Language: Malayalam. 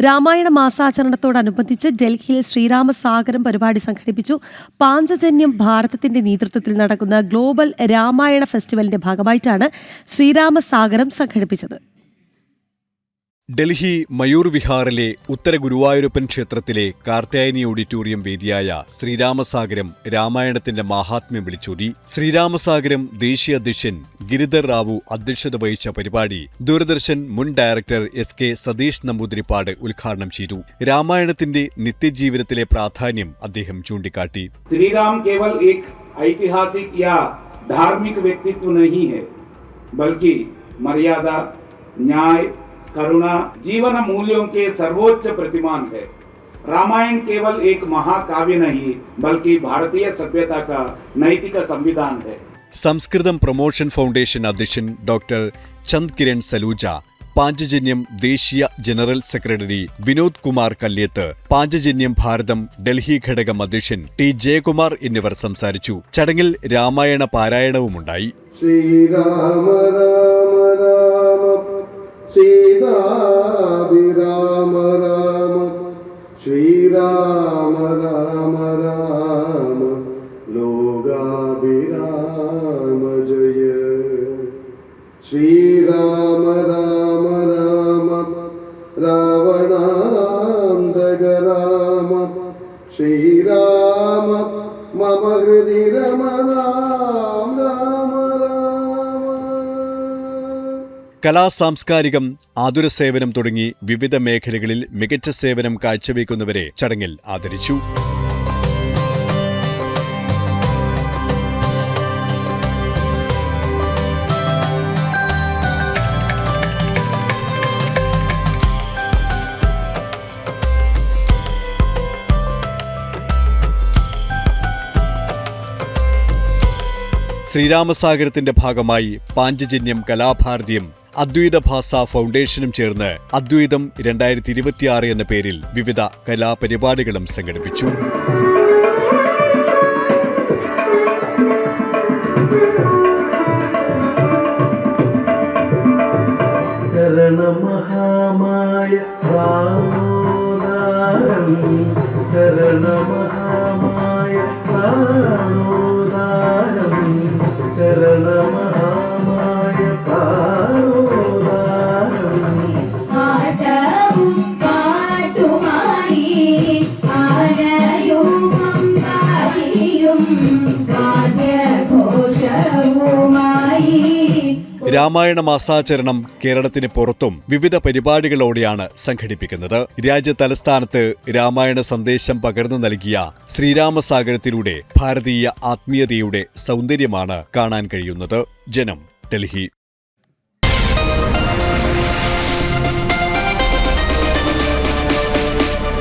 രാമായണ മാസാചരണത്തോടനുബന്ധിച്ച് ഡൽഹിയിൽ ശ്രീരാമസാഗരം പരിപാടി സംഘടിപ്പിച്ചു. പാഞ്ചജന്യം ഭാരതത്തിന്റെ നേതൃത്വത്തിൽ നടക്കുന്ന ഗ്ലോബൽ രാമായണ ഫെസ്റ്റിവലിന്റെ ഭാഗമായിട്ടാണ് ശ്രീരാമസാഗരം സംഘടിപ്പിച്ചത്. ഡൽഹി മയൂർ വിഹാറിലെ ഉത്തര ഗുരുവായൂരപ്പൻ ക്ഷേത്രത്തിലെ കാർത്യായനി ഓഡിറ്റോറിയം വേദിയായ ശ്രീരാമസാഗരം രാമായണത്തിന്റെ മാഹാത്മ്യം വിളിച്ചോതി. ശ്രീരാമസാഗരം ദേശീയ അധ്യക്ഷൻ ഗിരിധർ റാവു അധ്യക്ഷത വഹിച്ച പരിപാടി ദൂരദർശൻ മുൻ ഡയറക്ടർ എസ്.കെ. സതീഷ് നമ്പൂതിരിപ്പാട് ഉദ്ഘാടനം ചെയ്തു. രാമായണത്തിന്റെ നിത്യജീവിതത്തിലെ പ്രാധാന്യം അദ്ദേഹം ചൂണ്ടിക്കാട്ടി. ശ്രീരാം കേവൽ ഏക് ഐതിഹാസിക് യാ ധാർമ്മിക വ്യക്തിത്വ नहीं है, बल्कि मर्यादा, न्याय, करुणा, जीवन मूल्यों के सर्वोच्च प्रतिमान है। रामायण केवल एक महाकाव्य नहीं, बल्कि भारतीय सभ्यता का नैतिक संविधान है. സംസ്കൃതം പ്രൊമോഷൻ ഫൗണ്ടേഷൻ അധ്യക്ഷൻ ഡോക്ടർ ചന്ദ് കിരൺ സലൂജ, പാഞ്ചജന്യം ദേശീയ ജനറൽ സെക്രട്ടറി വിനോദ് കുമാർ കല്യേത്ത്, പാഞ്ചജന്യം ഭാരതം ഡൽഹി ഘടകം അധ്യക്ഷൻ ടി ജയകുമാർ എന്നിവർ സംസാരിച്ചു. ചടങ്ങിൽ രാമായണ പാരായണവുമുണ്ടായി. ശ്രീരാമ രാമ രാമ സീതാഭിരാമ രാമ ശ്രീരാമ രാമ രാമ ലോകാഭിരാമ ജയ ശ്രീരാമ രാമ രാമ രാവണാന്തക രാമ ശ്രീരാമ മമ ഹൃദി രമതാം രാമ കലാ, സാംസ്കാരികം, ആതുരസേവനം തുടങ്ങി വിവിധ മേഖലകളിൽ മികച്ച സേവനം കാഴ്ചവെക്കുന്നവരെ ചടങ്ങിൽ ആദരിച്ചു. ശ്രീരാമസാഗരത്തിന്റെ ഭാഗമായി പാഞ്ചജന്യം കലാഭാരതിയും അദ്വൈത ഭാഷ ഫൗണ്ടേഷനും ചേർന്ന് അദ്വൈതം 2026 എന്ന പേരിൽ വിവിധ കലാപരിപാടികളും സംഘടിപ്പിച്ചു. ശരണമഹാമായ പ്രാണോദാരം ശരണമഹാമായ പ്രാണോദാരം ശരണമഹാമായ പ്രാണോദാരം ആടവും പാട്ടുമായി ആനയും അമ്പാരിയും വാദ്യഘോഷവുമായി രാമായണ മാസാചരണം കേരളത്തിന് പുറത്തും വിവിധ പരിപാടികളോടെയാണ് സംഘടിപ്പിക്കുന്നത്. രാജ്യതലസ്ഥാനത്ത് രാമായണ സന്ദേശം പകർന്നു നൽകിയ ശ്രീരാമസാഗരത്തിലൂടെ ഭാരതീയ ആത്മീയതയുടെ സൗന്ദര്യമാണ് കാണാൻ കഴിയുന്നത്. ജനം, ഡൽഹി.